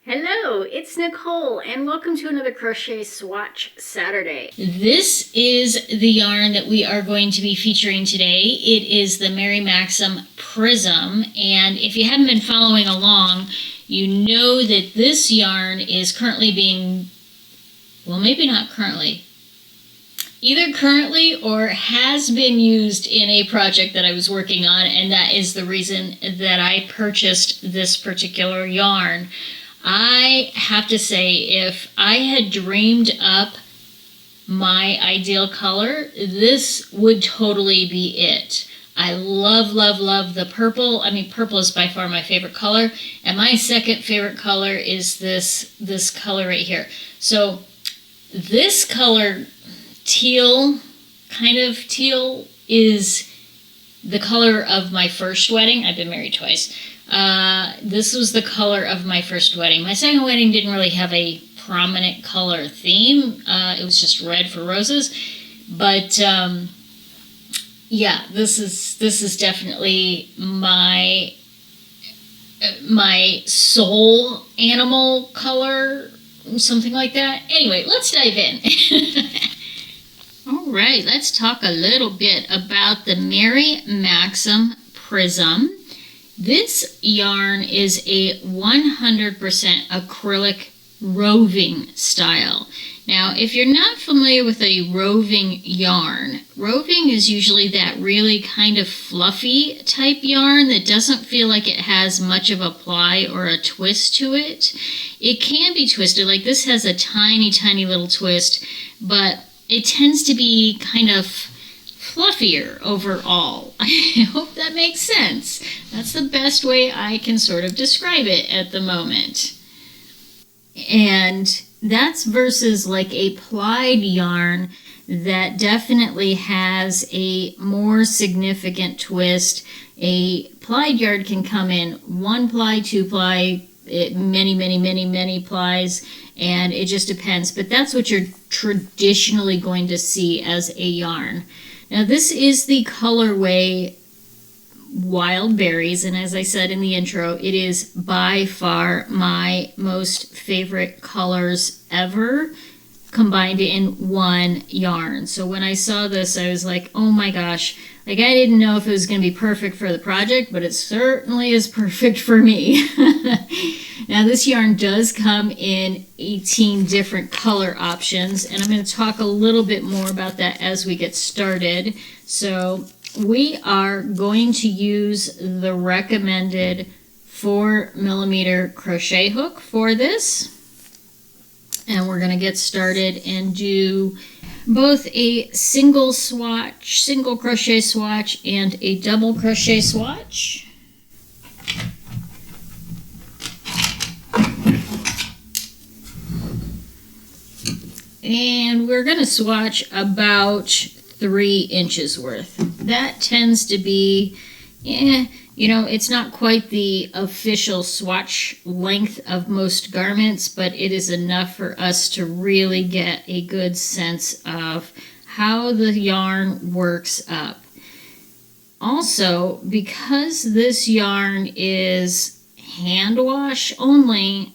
Hello, it's Nicole and welcome to another Crochet Swatch Saturday. This is the yarn that we are going to be featuring today. It is the Mary Maxim Prism, and if you haven't been following along, you know that this yarn is currently being, well, maybe not currently, either currently or has been used in a project that I was working on, and that is the reason that I purchased this particular yarn. I have to say, if I had dreamed up my ideal color, this would totally be it. I love, love, love the purple. I mean, purple is by far my favorite color. And my second favorite color is this color right here. So this color, teal, kind of teal, is the color of my first wedding. I've been married twice. This was the color of my first wedding. My second wedding didn't really have a prominent color theme. It was just red for roses. But yeah, this is definitely my soul animal color, something like that. Anyway, let's dive in. All right, let's talk a little bit about the Mary Maxim Prism. This yarn is a 100% acrylic roving style. Now, if you're not familiar with a roving yarn, roving is usually that really kind of fluffy type yarn that doesn't feel like it has much of a ply or a twist to it. It can be twisted, like this has a tiny, tiny little twist, but it tends to be kind of fluffier overall. I hope that makes sense. That's the best way I can sort of describe it at the moment. And that's versus like a plied yarn that definitely has a more significant twist. A plied yarn can come in 1 ply, 2 ply, many plies, and it just depends. But that's what you're traditionally going to see as a yarn. Now this is the Colorway Wild Berries, and as I said in the intro, it is by far my most favorite colors ever combined in one yarn. So when I saw this, I was like, oh my gosh, like I didn't know if it was going to be perfect for the project, but it certainly is perfect for me. Now this yarn does come in 18 different color options, and I'm going to talk a little bit more about that as we get started. So we are going to use the recommended 4mm crochet hook for this. And we're going to get started and do both a single crochet swatch and a double crochet swatch. And we're going to swatch about 3 inches worth. That tends to be, you know, it's not quite the official swatch length of most garments, but it is enough for us to really get a good sense of how the yarn works up. Also, because this yarn is hand wash only,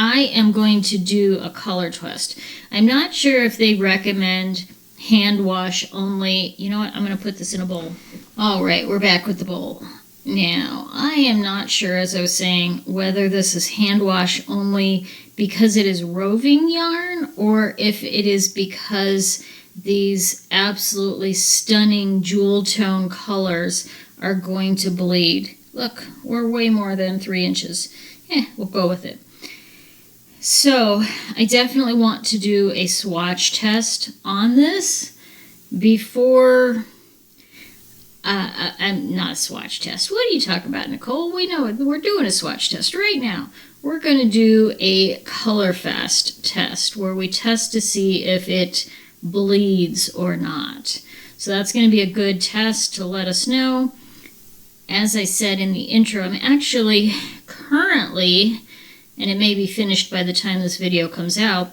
I am going to do a color twist. I'm not sure if they recommend hand wash only. You know what? I'm going to put this in a bowl. All right, we're back with the bowl. Now, I am not sure, as I was saying, whether this is hand wash only because it is roving yarn or if it is because these absolutely stunning jewel tone colors are going to bleed. Look, we're way more than 3 inches. We'll go with it. So I definitely want to do a swatch test on this before, I'm not a swatch test. What are you talking about, Nicole? We know it. We're doing a swatch test right now. We're going to do a color fast test where we test to see if it bleeds or not. So that's going to be a good test to let us know. As I said in the intro, I'm actually currently, and it may be finished by the time this video comes out,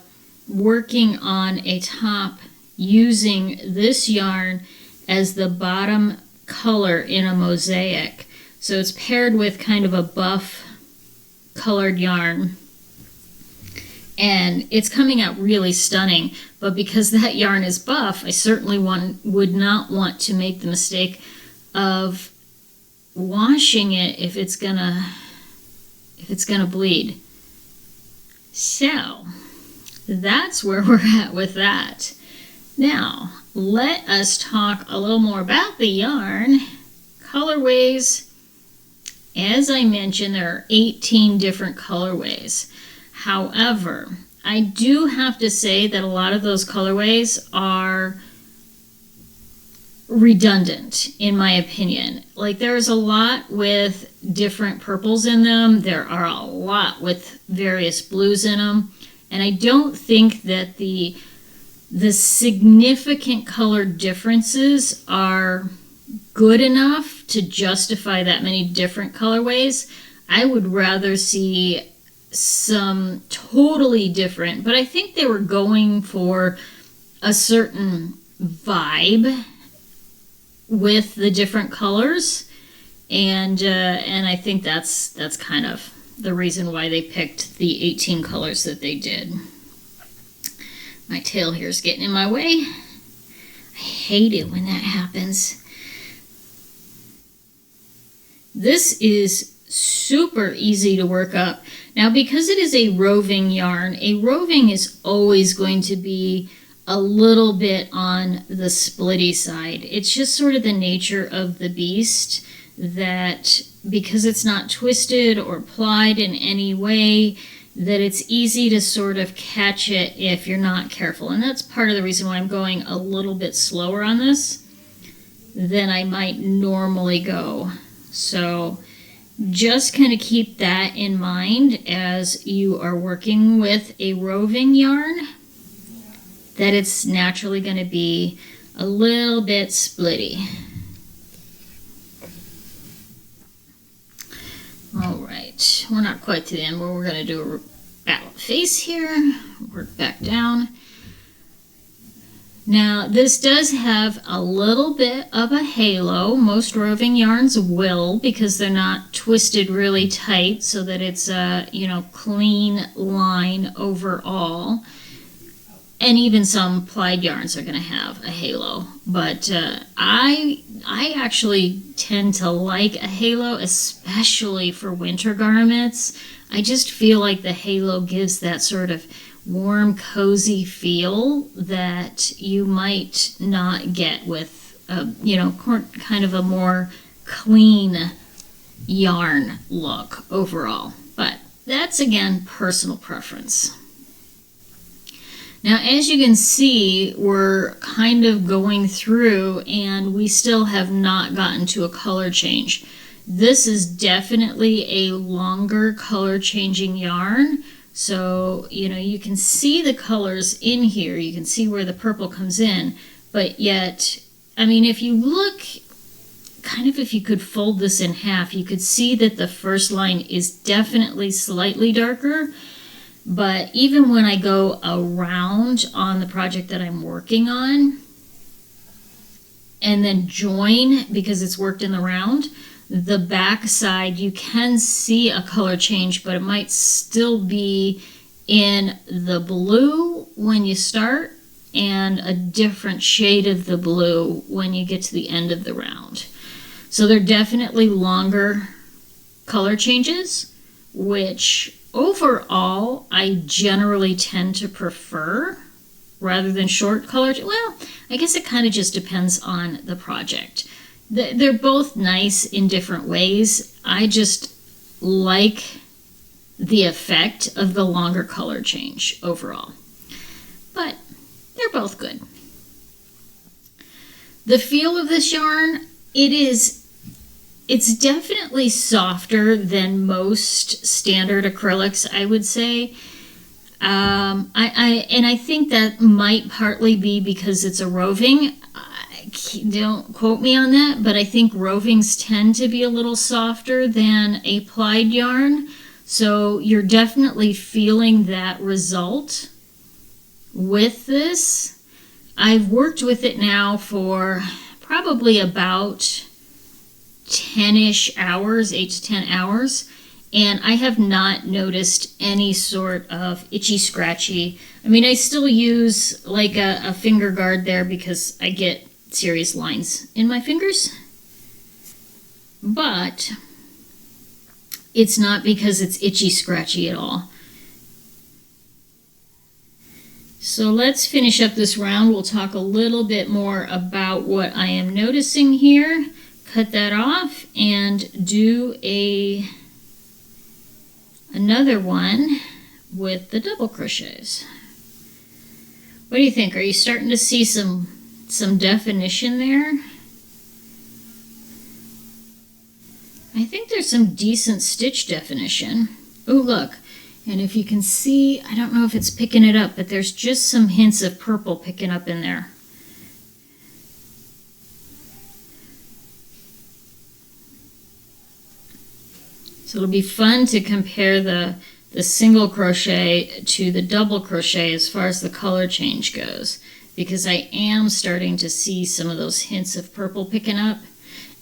working on a top using this yarn as the bottom color in a mosaic. So it's paired with kind of a buff colored yarn, and it's coming out really stunning. But because that yarn is buff, I certainly would not want to make the mistake of washing it if it's gonna bleed. So that's where we're at with that. Now let us talk a little more about the yarn. Colorways, as I mentioned, there are 18 different colorways. However, I do have to say that a lot of those colorways are redundant, in my opinion. Like, there's a lot with different purples in them. There are a lot with various blues in them. And I don't think that the significant color differences are good enough to justify that many different colorways. I would rather see some totally different, but I think they were going for a certain vibe with the different colors, and I think that's kind of the reason why they picked the 18 colors that they did. My tail here is getting in my way. I hate it when that happens. This is super easy to work up. Now, because it is a roving yarn, a roving is always going to be a little bit on the splitty side. It's just sort of the nature of the beast, that because it's not twisted or plied in any way, that it's easy to sort of catch it if you're not careful. And that's part of the reason why I'm going a little bit slower on this than I might normally go. So just kind of keep that in mind as you are working with a roving yarn, that it's naturally going to be a little bit splitty. All right, we're not quite to the end, but we're going to do a about face here, work back down. Now, this does have a little bit of a halo. Most roving yarns will, because they're not twisted really tight so that it's a, clean line overall. And even some plied yarns are going to have a halo. But I actually tend to like a halo, especially for winter garments. I just feel like the halo gives that sort of warm, cozy feel that you might not get with, kind of a more clean yarn look overall. But that's, again, personal preference. Now, as you can see, we're kind of going through and we still have not gotten to a color change. This is definitely a longer color changing yarn. So, you can see the colors in here. You can see where the purple comes in. But yet, if you look, kind of if you could fold this in half, you could see that the first line is definitely slightly darker. But even when I go around on the project that I'm working on and then join, because it's worked in the round, the back side, you can see a color change, but it might still be in the blue when you start and a different shade of the blue when you get to the end of the round. So they're definitely longer color changes, which overall I generally tend to prefer rather than short color. Well, I guess it kind of just depends on the project. They're both nice in different ways. I just like the effect of the longer color change overall. But they're both good. The feel of this yarn, it's definitely softer than most standard acrylics, I would say. I think that might partly be because it's a roving. Don't quote me on that, but I think rovings tend to be a little softer than a plied yarn. So you're definitely feeling that result with this. I've worked with it now for probably about 10-ish hours, 8 to 10 hours, and I have not noticed any sort of itchy scratchy. I mean, I still use like a finger guard there because I get serious lines in my fingers, but it's not because it's itchy scratchy at all. So let's finish up this round. We'll talk a little bit more about what I am noticing here. Cut that off and do another one with the double crochets. What do you think? Are you starting to see some definition there? I think there's some decent stitch definition. Oh, look. And if you can see, I don't know if it's picking it up, but there's just some hints of purple picking up in there. So it'll be fun to compare the single crochet to the double crochet as far as the color change goes, because I am starting to see some of those hints of purple picking up,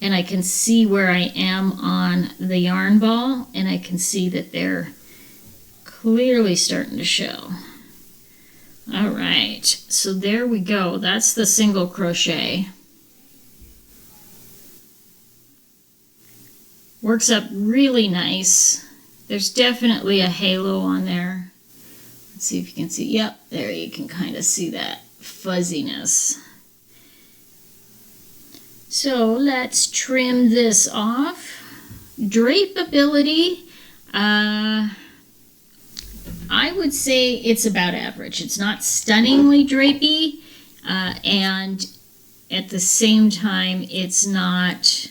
and I can see where I am on the yarn ball, and I can see that they're clearly starting to show. All right, so there we go. That's the single crochet. Works up really nice. There's definitely a halo on there. Let's see if you can see. Yep, there you can kind of see that fuzziness. So let's trim this off. Drapeability, I would say it's about average. It's not stunningly drapey, and at the same time, it's not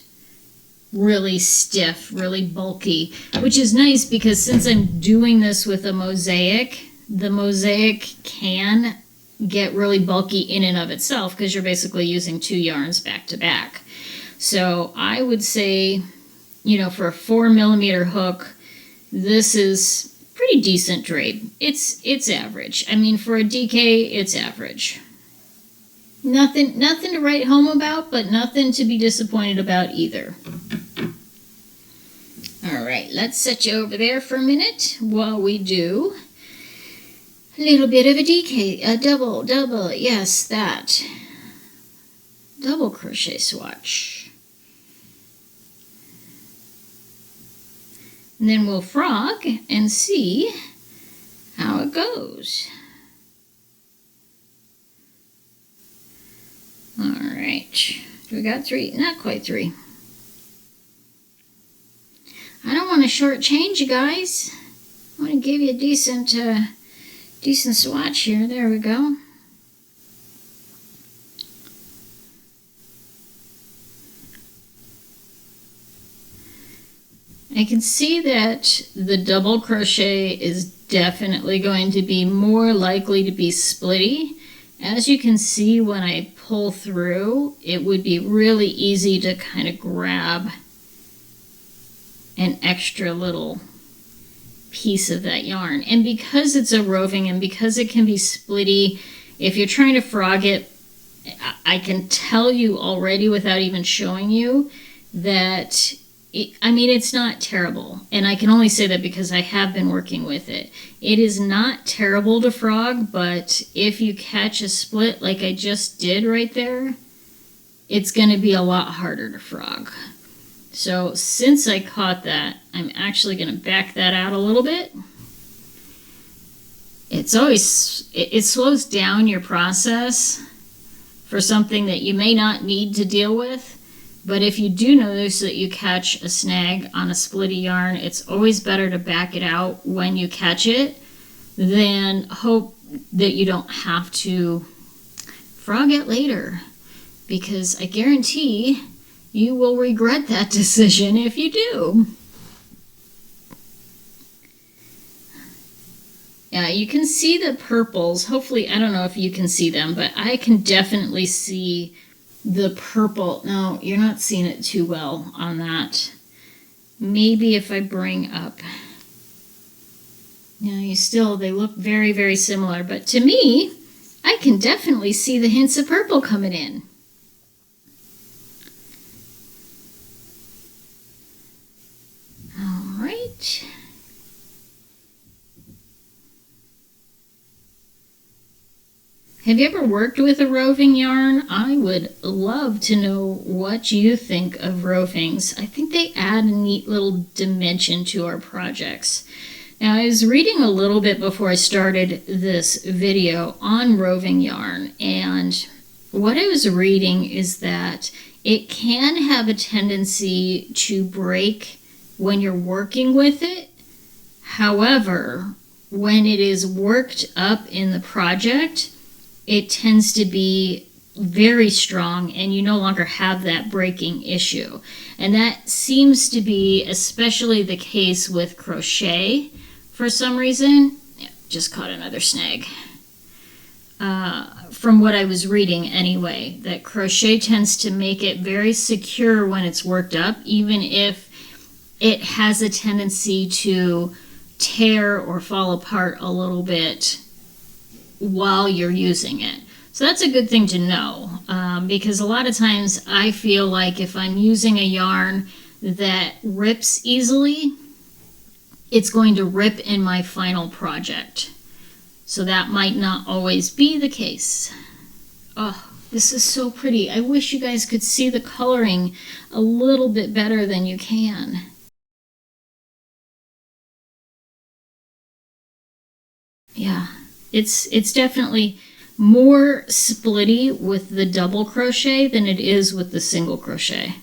really stiff, really bulky, which is nice because since I'm doing this with a mosaic, the mosaic can get really bulky in and of itself because you're basically using two yarns back to back. So I would say, you know, for a 4mm hook, this is pretty decent drape. It's average. I mean, for a DK, it's average. Nothing to write home about, but nothing to be disappointed about either. All right, let's set you over there for a minute while we do a little bit of a DK, a double, yes, that. Double crochet swatch. And then we'll frog and see how it goes. All right, we got 3, not quite 3. I don't want to shortchange you guys. I want to give you a decent swatch here. There we go. I can see that the double crochet is definitely going to be more likely to be splitty. As you can see, when I pull through, it would be really easy to kind of grab an extra little piece of that yarn. And because it's a roving and because it can be splitty, if you're trying to frog it, I can tell you already without even showing you that it's not terrible. And I can only say that because I have been working with it. It is not terrible to frog, but if you catch a split like I just did right there, it's going to be a lot harder to frog. So since I caught that, I'm actually going to back that out a little bit. It slows down your process for something that you may not need to deal with. But if you do notice that you catch a snag on a splitty yarn, it's always better to back it out when you catch it than hope that you don't have to frog it later. Because I guarantee you will regret that decision if you do. Yeah, you can see the purples. Hopefully, I don't know if you can see them, but I can definitely see the purple. No, you're not seeing it too well on that. Maybe if I bring up. Yeah, they look very, very similar. But to me, I can definitely see the hints of purple coming in. All right. Have you ever worked with a roving yarn? I would love to know what you think of rovings. I think they add a neat little dimension to our projects. Now, I was reading a little bit before I started this video on roving yarn, and what I was reading is that it can have a tendency to break when you're working with it. However, when it is worked up in the project, it tends to be very strong and you no longer have that breaking issue. And that seems to be especially the case with crochet for some reason. Yeah, just caught another snag. From what I was reading anyway, that crochet tends to make it very secure when it's worked up, even if it has a tendency to tear or fall apart a little bit while you're using it. So that's a good thing to know, because a lot of times I feel like if I'm using a yarn that rips easily, it's going to rip in my final project. So that might not always be the case. Oh, this is so pretty. I wish you guys could see the coloring a little bit better than you can. Yeah, it's definitely more splitty with the double crochet than it is with the single crochet.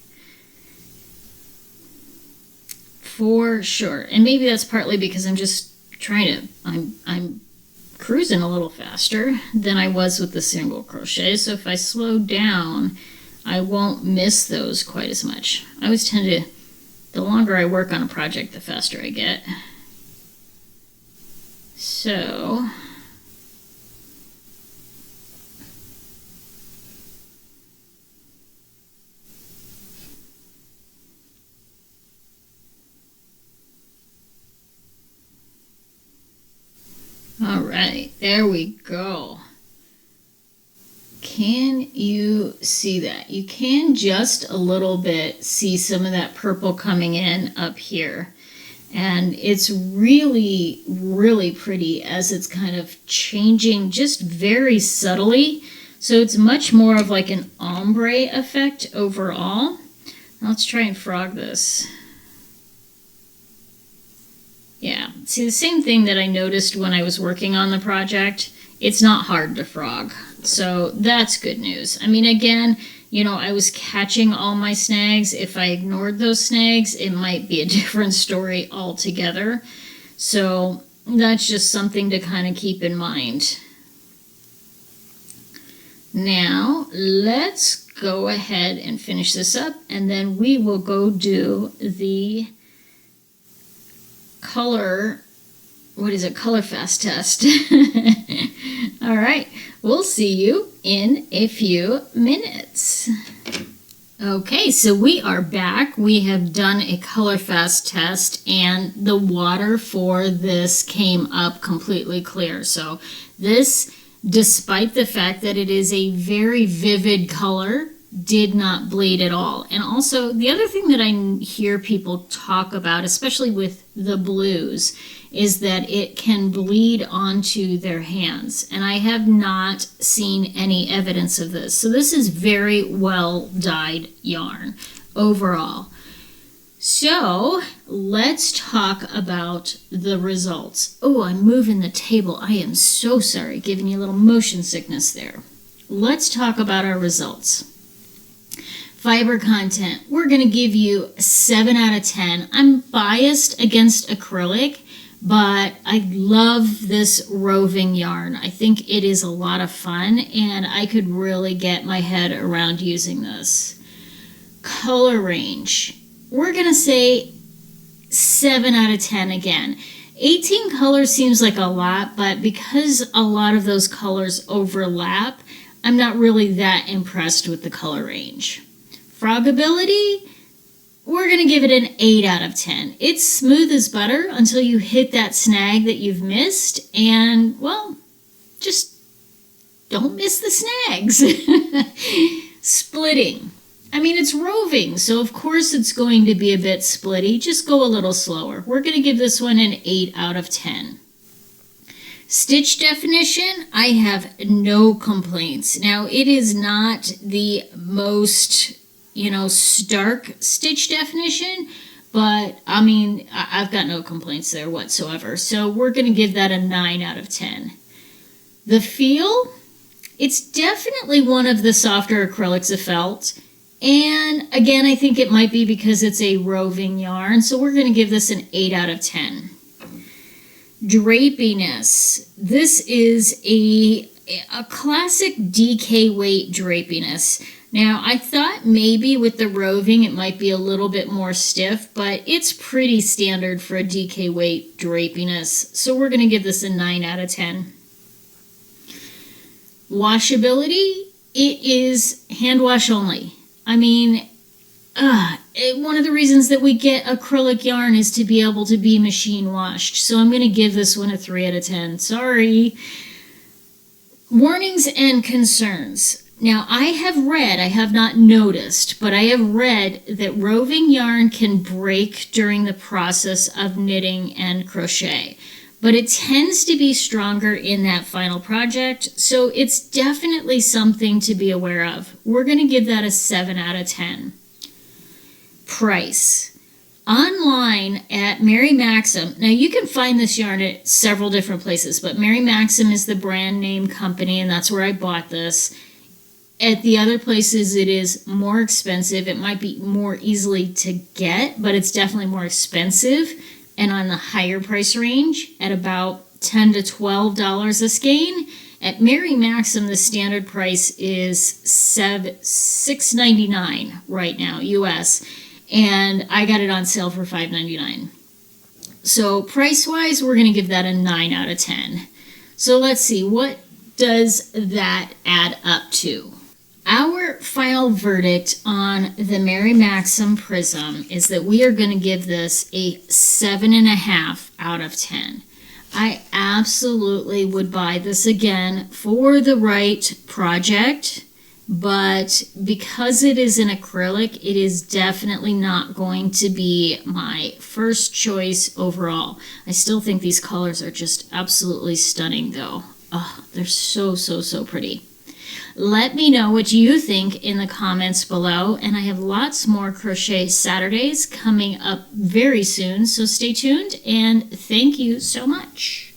For sure. And maybe that's partly because I'm just trying to, I'm cruising a little faster than I was with the single crochet. So if I slow down, I won't miss those quite as much. I always tend to, the longer I work on a project, the faster I get. So, all right, there we go. Can you see that? You can just a little bit see some of that purple coming in up here. And it's really, really pretty as it's kind of changing just very subtly. So it's much more of like an ombre effect overall. Now let's try and frog this. Yeah, see the same thing that I noticed when I was working on the project. It's not hard to frog. So that's good news. I mean, again, you know, I was catching all my snags. If I ignored those snags, it might be a different story altogether. So that's just something to kind of keep in mind. Now, let's go ahead and finish this up, and then we will go do the color, color fast test. All right, we'll see you in a few minutes. Okay, so we are back. We have done a color fast test and the water for this came up completely clear. So this, despite the fact that it is a very vivid color, did not bleed at all. And also the other thing that I hear people talk about, especially with the blues, is that it can bleed onto their hands. And I have not seen any evidence of this. So this is very well dyed yarn overall. So let's talk about the results. Oh, I'm moving the table. I am so sorry, giving you a little motion sickness there. Let's talk about our results. Fiber content, we're going to give you 7 out of 10. I'm biased against acrylic, but I love this roving yarn. I think it is a lot of fun, and I could really get my head around using this. Color range, we're going to say 7 out of 10 again. 18 colors seems like a lot, but because a lot of those colors overlap, I'm not really that impressed with the color range. Frogability, we're going to give it an 8 out of 10. It's smooth as butter until you hit that snag that you've missed, and, well, just don't miss the snags. Splitting. I mean, it's roving, so of course it's going to be a bit splitty. Just go a little slower. We're going to give this one an 8 out of 10. Stitch definition, I have no complaints. Now, it is not the most, stark stitch definition, but I mean, I've got no complaints there whatsoever. So we're going to give that a 9 out of 10. The feel, it's definitely one of the softer acrylics of felt. And again, I think it might be because it's a roving yarn. So we're going to give this an 8 out of 10. Drapiness. This is a classic DK weight drapiness. Now, I thought maybe with the roving it might be a little bit more stiff, but it's pretty standard for a DK weight drapiness. So we're going to give this a 9 out of 10. Washability, it is hand wash only. I mean, one of the reasons that we get acrylic yarn is to be able to be machine washed. So I'm going to give this one a 3 out of 10. Sorry. Warnings and concerns. Now, I have not noticed, but I have read that roving yarn can break during the process of knitting and crochet. But it tends to be stronger in that final project, so it's definitely something to be aware of. We're going to give that a 7 out of 10. Price. Online at Mary Maxim, now you can find this yarn at several different places, but Mary Maxim is the brand name company, and that's where I bought this. At the other places, it is more expensive. It might be more easily to get, but it's definitely more expensive and on the higher price range at about $10 to $12 a skein. At Mary Maxim, the standard price is $6.99 right now, US, and I got it on sale for $5.99. So price-wise, we're going to give that a 9 out of 10. So let's see, what does that add up to? Our final verdict on the Mary Maxim Prism is that we are going to give this a 7.5 out of 10. I absolutely would buy this again for the right project, but because it is an acrylic, it is definitely not going to be my first choice overall. I still think these colors are just absolutely stunning though. Oh, they're so, so, so pretty. Let me know what you think in the comments below, and I have lots more Crochet Saturdays coming up very soon, so stay tuned, and thank you so much.